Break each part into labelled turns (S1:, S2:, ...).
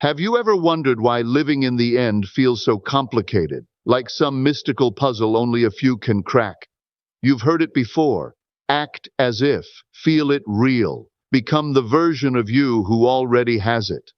S1: Have you ever wondered why living in the end feels so complicated, like some mystical puzzle only a few can crack? You've heard it before. Act as if, feel it real, become the version of you who already has it.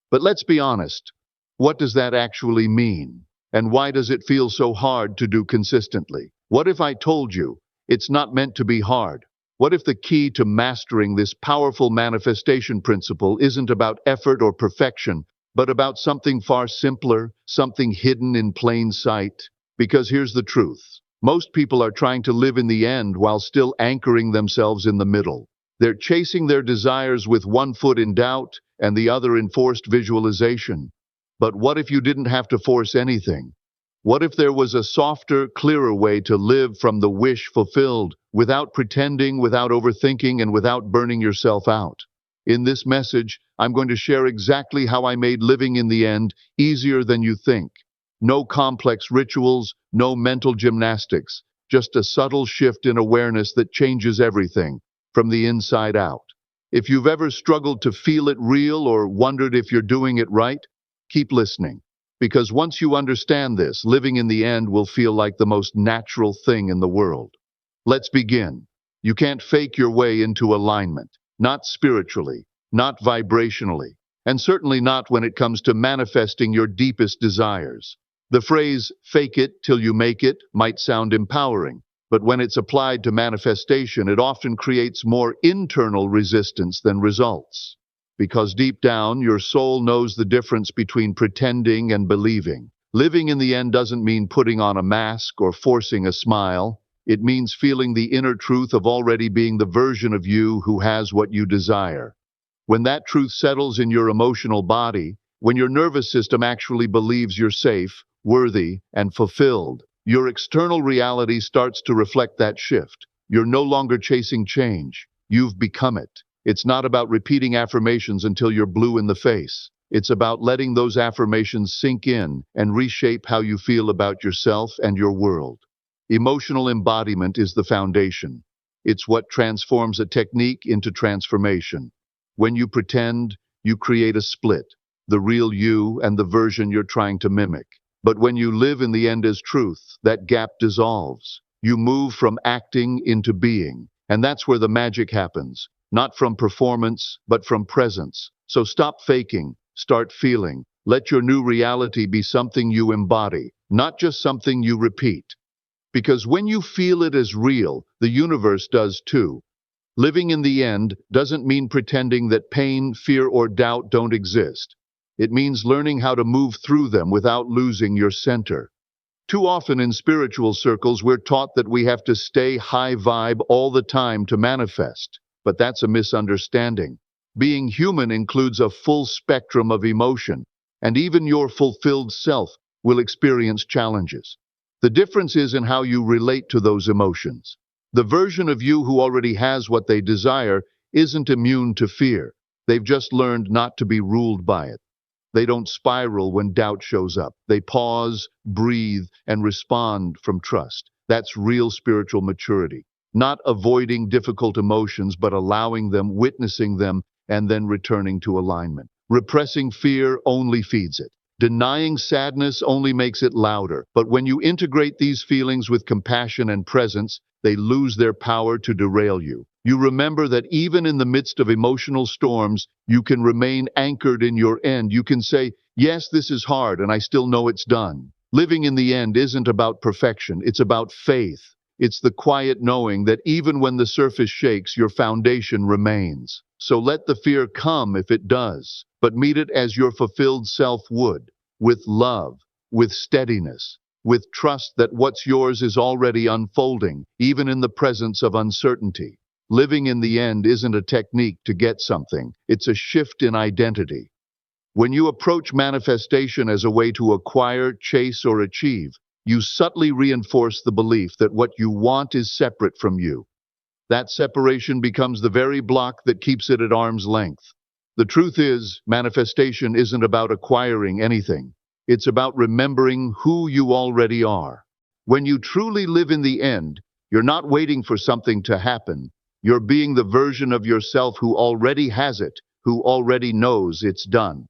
S1: But let's be honest, what does that actually mean? And why does it feel so hard to do consistently? What if I told you it's not meant to be hard? What if the key to mastering this powerful manifestation principle isn't about effort or perfection, but about something far simpler, something hidden in plain sight? Because here's the truth. Most people are trying to live in the end while still anchoring themselves in the middle. They're chasing their desires with one foot in doubt and the other in forced visualization. But what if you didn't have to force anything? What if there was a softer, clearer way to live from the wish fulfilled, without pretending, without overthinking, and without burning yourself out? In this message, I'm going to share exactly how I made living in the end easier than you think. No complex rituals, no mental gymnastics, just a subtle shift in awareness that changes everything, from the inside out. If you've ever struggled to feel it real or wondered if you're doing it right, keep listening. Because once you understand this, living in the end will feel like the most natural thing in the world. Let's begin. You can't fake your way into alignment, not spiritually, not vibrationally, and certainly not when it comes to manifesting your deepest desires. The phrase, fake it till you make it, might sound empowering, but when it's applied to manifestation, it often creates more internal resistance than results. Because deep down, your soul knows the difference between pretending and believing. Living in the end doesn't mean putting on a mask or forcing a smile. It means feeling the inner truth of already being the version of you who has what you desire. When that truth settles in your emotional body, when your nervous system actually believes you're safe, worthy, and fulfilled, your external reality starts to reflect that shift. You're no longer chasing change. You've become it. It's not about repeating affirmations until you're blue in the face. It's about letting those affirmations sink in and reshape how you feel about yourself and your world. Emotional embodiment is the foundation. It's what transforms a technique into transformation. When you pretend, you create a split, the real you and the version you're trying to mimic. But when you live in the end as truth, that gap dissolves. You move from acting into being, and that's where the magic happens. Not from performance, but from presence. So stop faking, start feeling. Let your new reality be something you embody, not just something you repeat. Because when you feel it as real, the universe does too. Living in the end doesn't mean pretending that pain, fear, or doubt don't exist. It means learning how to move through them without losing your center. Too often in spiritual circles, we're taught that we have to stay high vibe all the time to manifest. But that's a misunderstanding. Being human includes a full spectrum of emotion, and even your fulfilled self will experience challenges. The difference is in how you relate to those emotions. The version of you who already has what they desire isn't immune to fear. They've just learned not to be ruled by it. They don't spiral when doubt shows up. They pause, breathe, and respond from trust. That's real spiritual maturity. Not avoiding difficult emotions, but allowing them, witnessing them, and then returning to alignment. Repressing fear only feeds it. Denying sadness only makes it louder. But when you integrate these feelings with compassion and presence, they lose their power to derail you. You remember that even in the midst of emotional storms, you can remain anchored in your end. You can say, yes, this is hard, and I still know it's done. Living in the end isn't about perfection. It's about faith. It's the quiet knowing that even when the surface shakes, your foundation remains. So let the fear come if it does, but meet it as your fulfilled self would, with love, with steadiness, with trust that what's yours is already unfolding, even in the presence of uncertainty. Living in the end isn't a technique to get something, it's a shift in identity. When you approach manifestation as a way to acquire, chase, or achieve, you subtly reinforce the belief that what you want is separate from you. That separation becomes the very block that keeps it at arm's length. The truth is, manifestation isn't about acquiring anything. It's about remembering who you already are. When you truly live in the end, you're not waiting for something to happen. You're being the version of yourself who already has it, who already knows it's done.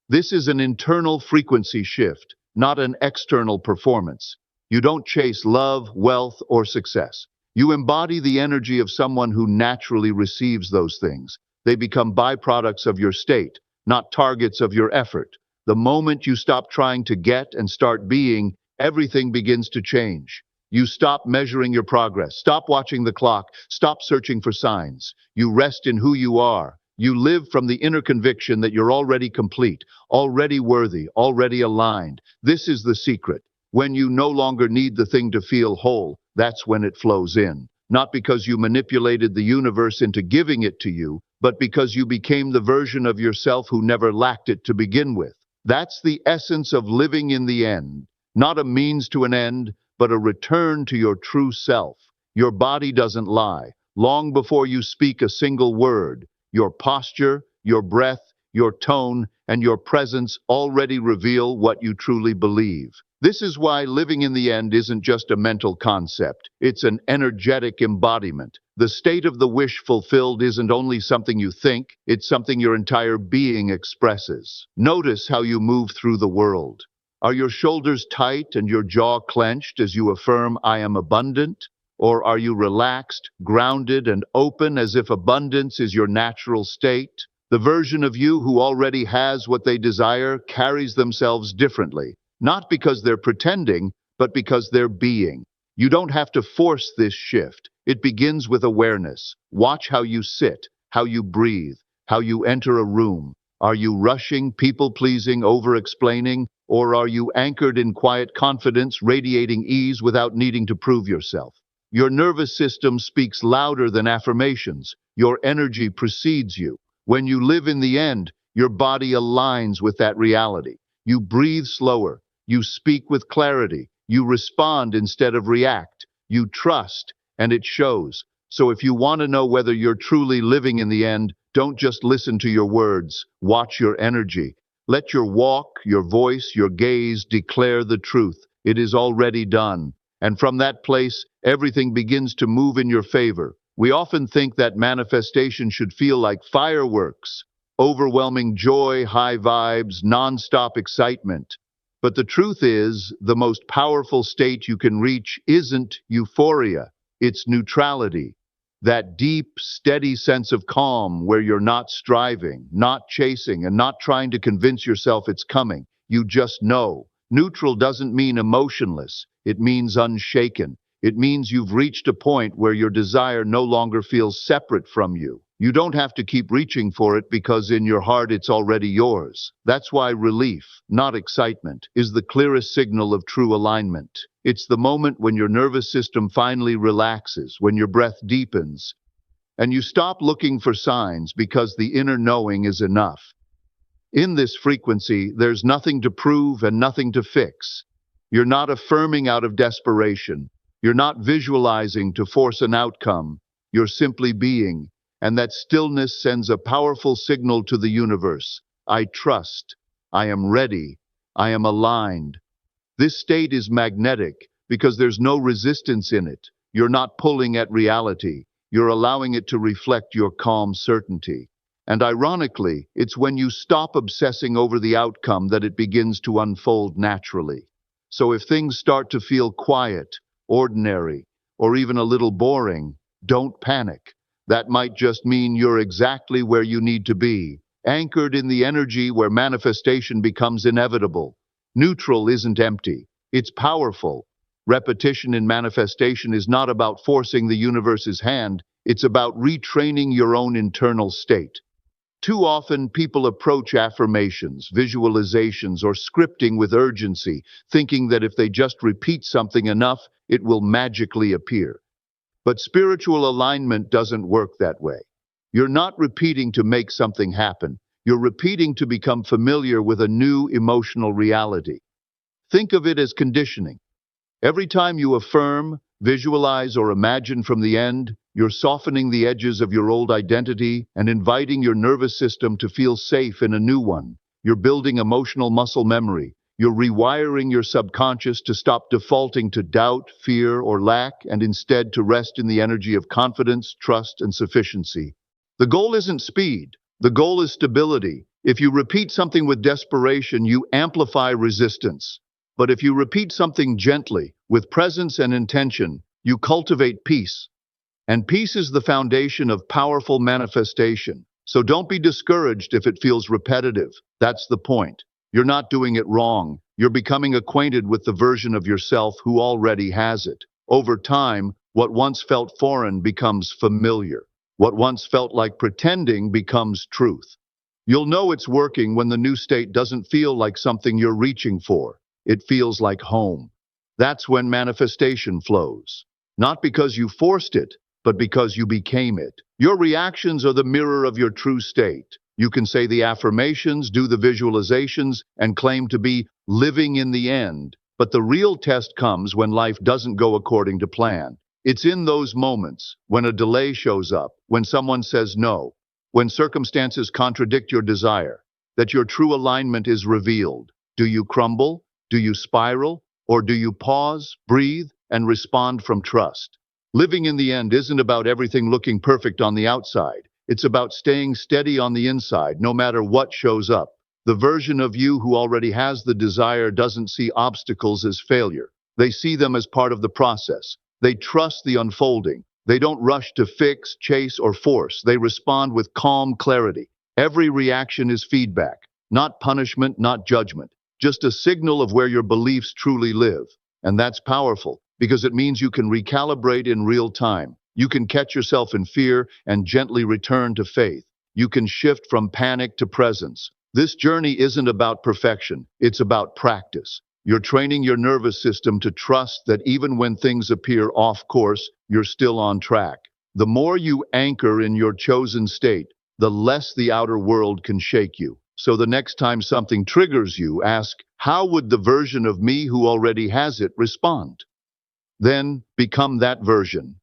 S1: This is an internal frequency shift, not an external performance. You don't chase love, wealth, or success. You embody the energy of someone who naturally receives those things. They become byproducts of your state, not targets of your effort. The moment you stop trying to get and start being, everything begins to change. You stop measuring your progress, stop watching the clock, stop searching for signs. You rest in who you are. You live from the inner conviction that you're already complete, already worthy, already aligned. This is the secret. When you no longer need the thing to feel whole, that's when it flows in. Not because you manipulated the universe into giving it to you, but because you became the version of yourself who never lacked it to begin with. That's the essence of living in the end. Not a means to an end, but a return to your true self. Your body doesn't lie. Long before you speak a single word, your posture, your breath, your tone, and your presence already reveal what you truly believe. This is why living in the end isn't just a mental concept. It's an energetic embodiment. The state of the wish fulfilled isn't only something you think, it's something your entire being expresses. Notice how you move through the world. Are your shoulders tight and your jaw clenched as you affirm, "I am abundant"? Or are you relaxed, grounded, and open as if abundance is your natural state? The version of you who already has what they desire carries themselves differently, not because they're pretending, but because they're being. You don't have to force this shift. It begins with awareness. Watch how you sit, how you breathe, how you enter a room. Are you rushing, people-pleasing, over-explaining, or are you anchored in quiet confidence, radiating ease without needing to prove yourself? Your nervous system speaks louder than affirmations. Your energy precedes you. When you live in the end, your body aligns with that reality. You breathe slower. You speak with clarity. You respond instead of react. You trust, and it shows. So if you want to know whether you're truly living in the end, don't just listen to your words. Watch your energy. Let your walk, your voice, your gaze declare the truth. It is already done. And from that place, everything begins to move in your favor. We often think that manifestation should feel like fireworks, overwhelming joy, high vibes, nonstop excitement. But the truth is, the most powerful state you can reach isn't euphoria, it's neutrality. That deep, steady sense of calm where you're not striving, not chasing, and not trying to convince yourself it's coming. You just know. Neutral doesn't mean emotionless. It means unshaken. It means you've reached a point where your desire no longer feels separate from you. You don't have to keep reaching for it because in your heart it's already yours. That's why relief, not excitement, is the clearest signal of true alignment. It's the moment when your nervous system finally relaxes, when your breath deepens, and you stop looking for signs because the inner knowing is enough. In this frequency, there's nothing to prove and nothing to fix. You're not affirming out of desperation. You're not visualizing to force an outcome. You're simply being. And that stillness sends a powerful signal to the universe. I trust. I am ready. I am aligned. This state is magnetic because there's no resistance in it. You're not pulling at reality. You're allowing it to reflect your calm certainty. And ironically, it's when you stop obsessing over the outcome that it begins to unfold naturally. So if things start to feel quiet, ordinary, or even a little boring, don't panic. That might just mean you're exactly where you need to be, anchored in the energy where manifestation becomes inevitable. Neutral isn't empty. It's powerful. Repetition in manifestation is not about forcing the universe's hand. It's about retraining your own internal state. Too often, people approach affirmations, visualizations, or scripting with urgency, thinking that if they just repeat something enough, it will magically appear. But spiritual alignment doesn't work that way. You're not repeating to make something happen. You're repeating to become familiar with a new emotional reality. Think of it as conditioning. Every time you affirm, visualize, or imagine from the end, you're softening the edges of your old identity and inviting your nervous system to feel safe in a new one. You're building emotional muscle memory. You're rewiring your subconscious to stop defaulting to doubt, fear, or lack, and instead to rest in the energy of confidence, trust, and sufficiency. The goal isn't speed. The goal is stability. If you repeat something with desperation, you amplify resistance. But if you repeat something gently, with presence and intention, you cultivate peace. And peace is the foundation of powerful manifestation. So don't be discouraged if it feels repetitive. That's the point. You're not doing it wrong. You're becoming acquainted with the version of yourself who already has it. Over time, what once felt foreign becomes familiar. What once felt like pretending becomes truth. You'll know it's working when the new state doesn't feel like something you're reaching for. It feels like home. That's when manifestation flows. Not because you forced it, but because you became it. Your reactions are the mirror of your true state. You can say the affirmations, do the visualizations, and claim to be living in the end. But the real test comes when life doesn't go according to plan. It's in those moments, when a delay shows up, when someone says no, when circumstances contradict your desire, that your true alignment is revealed. Do you crumble? Do you spiral? Or do you pause, breathe, and respond from trust? Living in the end isn't about everything looking perfect on the outside. It's about staying steady on the inside, no matter what shows up. The version of you who already has the desire doesn't see obstacles as failure. They see them as part of the process. They trust the unfolding. They don't rush to fix, chase, or force. They respond with calm clarity. Every reaction is feedback, not punishment, not judgment, just a signal of where your beliefs truly live. And that's powerful, because it means you can recalibrate in real time. You can catch yourself in fear and gently return to faith. You can shift from panic to presence. This journey isn't about perfection, it's about practice. You're training your nervous system to trust that even when things appear off course, you're still on track. The more you anchor in your chosen state, the less the outer world can shake you. So the next time something triggers you, ask, how would the version of me who already has it respond? Then become that version.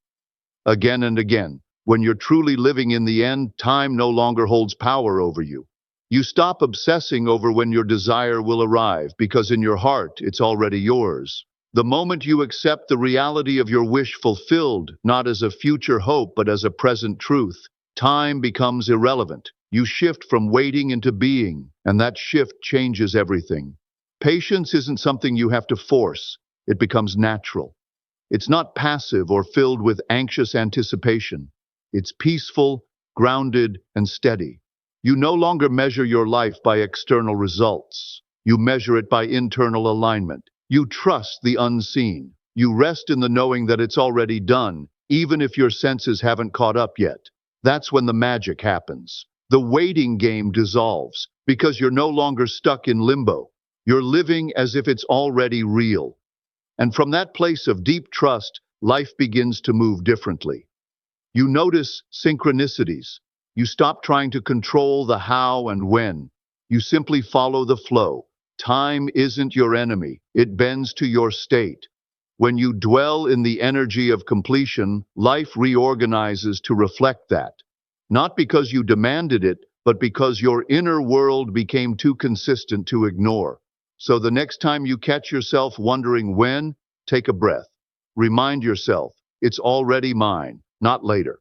S1: Again and again. When you're truly living in the end, time no longer holds power over you. You stop obsessing over when your desire will arrive, because in your heart, it's already yours. The moment you accept the reality of your wish fulfilled, not as a future hope, but as a present truth, time becomes irrelevant. You shift from waiting into being, and that shift changes everything. Patience isn't something you have to force. It becomes natural. It's not passive or filled with anxious anticipation. It's peaceful, grounded, and steady. You no longer measure your life by external results. You measure it by internal alignment. You trust the unseen. You rest in the knowing that it's already done, even if your senses haven't caught up yet. That's when the magic happens. The waiting game dissolves, because you're no longer stuck in limbo. You're living as if it's already real. And from that place of deep trust, life begins to move differently. You notice synchronicities. You stop trying to control the how and when. You simply follow the flow. Time isn't your enemy. It bends to your state. When you dwell in the energy of completion, life reorganizes to reflect that. Not because you demanded it, but because your inner world became too consistent to ignore. So the next time you catch yourself wondering when, take a breath. Remind yourself, it's already mine, not later.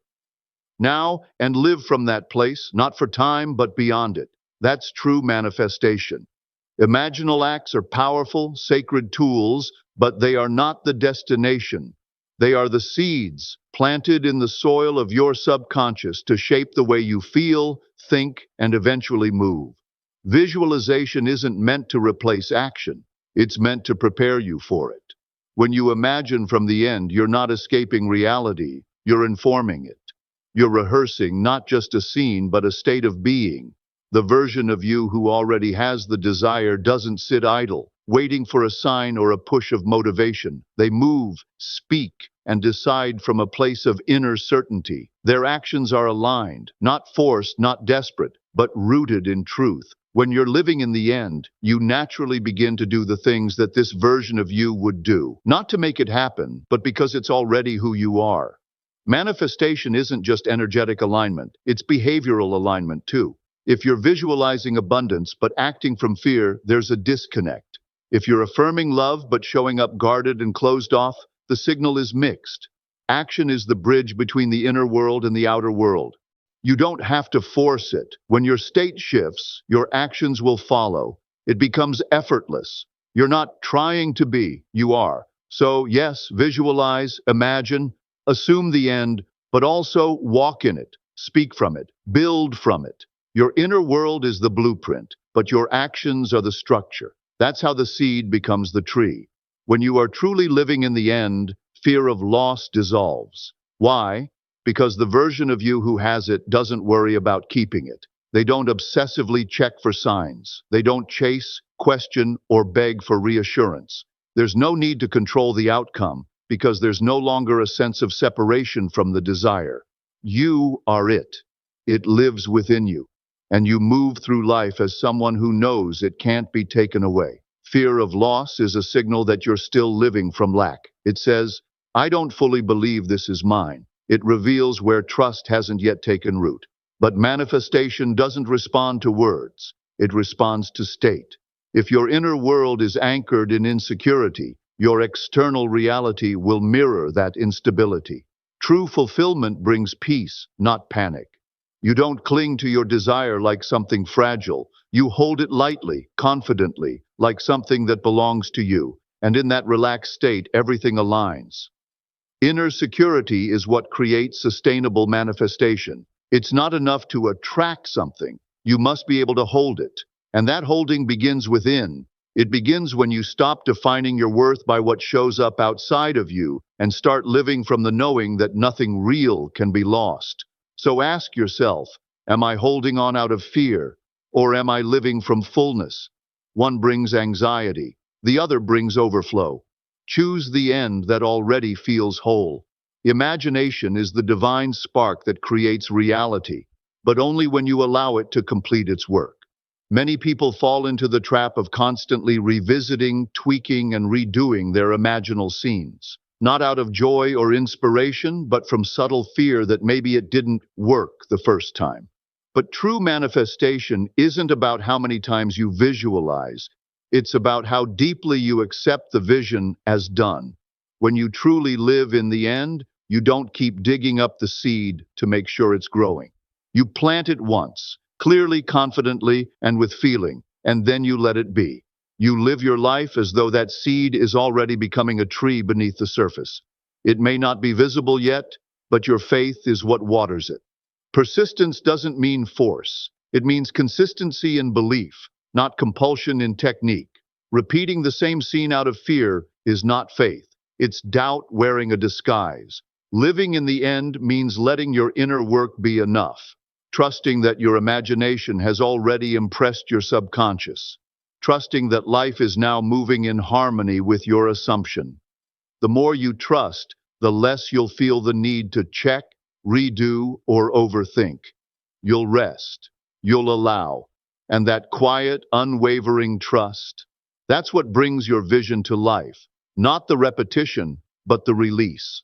S1: Now, and live from that place, not for time, but beyond it. That's true manifestation. Imaginal acts are powerful, sacred tools, but they are not the destination. They are the seeds planted in the soil of your subconscious to shape the way you feel, think, and eventually move. Visualization isn't meant to replace action. It's meant to prepare you for it. When you imagine from the end, you're not escaping reality, you're informing it. You're rehearsing not just a scene, but a state of being. The version of you who already has the desire doesn't sit idle, waiting for a sign or a push of motivation. They move, speak, and decide from a place of inner certainty. Their actions are aligned, not forced, not desperate, but rooted in truth. When you're living in the end, you naturally begin to do the things that this version of you would do, not to make it happen, but because it's already who you are. Manifestation isn't just energetic alignment, it's behavioral alignment too. If you're visualizing abundance but acting from fear, there's a disconnect. If you're affirming love but showing up guarded and closed off, the signal is mixed. Action is the bridge between the inner world and the outer world. You don't have to force it. When your state shifts, your actions will follow. It becomes effortless. You're not trying to be, you are. So, yes, visualize, imagine, assume the end, but also walk in it, speak from it, build from it. Your inner world is the blueprint, but your actions are the structure. That's how the seed becomes the tree. When you are truly living in the end, fear of loss dissolves. Why? Because the version of you who has it doesn't worry about keeping it. They don't obsessively check for signs. They don't chase, question, or beg for reassurance. There's no need to control the outcome because there's no longer a sense of separation from the desire. You are it. It lives within you. And you move through life as someone who knows it can't be taken away. Fear of loss is a signal that you're still living from lack. It says, I don't fully believe this is mine. It reveals where trust hasn't yet taken root. But manifestation doesn't respond to words. It responds to state. If your inner world is anchored in insecurity, your external reality will mirror that instability. True fulfillment brings peace, not panic. You don't cling to your desire like something fragile. You hold it lightly, confidently, like something that belongs to you. And in that relaxed state, everything aligns. Inner security is what creates sustainable manifestation. It's not enough to attract something. You must be able to hold it. And that holding begins within. It begins when you stop defining your worth by what shows up outside of you and start living from the knowing that nothing real can be lost. So ask yourself, am I holding on out of fear, or am I living from fullness? One brings anxiety, the other brings overflow. Choose the end that already feels whole. Imagination is the divine spark that creates reality, but only when you allow it to complete its work. Many people fall into the trap of constantly revisiting, tweaking, and redoing their imaginal scenes. Not out of joy or inspiration, but from subtle fear that maybe it didn't work the first time. But true manifestation isn't about how many times you visualize. It's about how deeply you accept the vision as done. When you truly live in the end, you don't keep digging up the seed to make sure it's growing. You plant it once, clearly, confidently, and with feeling, and then you let it be. You live your life as though that seed is already becoming a tree beneath the surface. It may not be visible yet, but your faith is what waters it. Persistence doesn't mean force. It means consistency in belief, not compulsion in technique. Repeating the same scene out of fear is not faith. It's doubt wearing a disguise. Living in the end means letting your inner work be enough, trusting that your imagination has already impressed your subconscious, trusting that life is now moving in harmony with your assumption. The more you trust, the less you'll feel the need to check, redo, or overthink. You'll rest, you'll allow, and that quiet, unwavering trust, that's what brings your vision to life, not the repetition, but the release.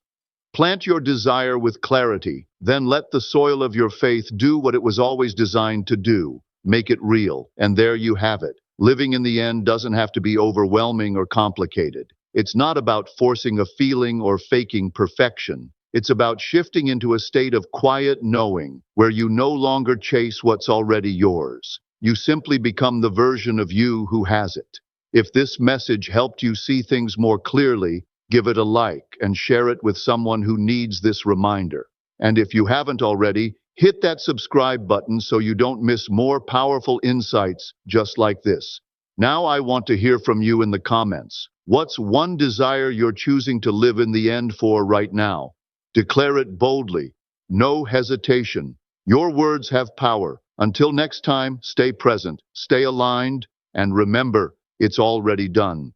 S1: Plant your desire with clarity, then let the soil of your faith do what it was always designed to do. Make it real, and there you have it. Living in the end doesn't have to be overwhelming or complicated. It's not about forcing a feeling or faking perfection. It's about shifting into a state of quiet knowing, where you no longer chase what's already yours. You simply become the version of you who has it. If this message helped you see things more clearly, give it a like and share it with someone who needs this reminder. And if you haven't already, hit that subscribe button so you don't miss more powerful insights just like this. Now I want to hear from you in the comments. What's one desire you're choosing to live in the end for right now? Declare it boldly. No hesitation. Your words have power. Until next time, stay present, stay aligned, and remember, it's already done.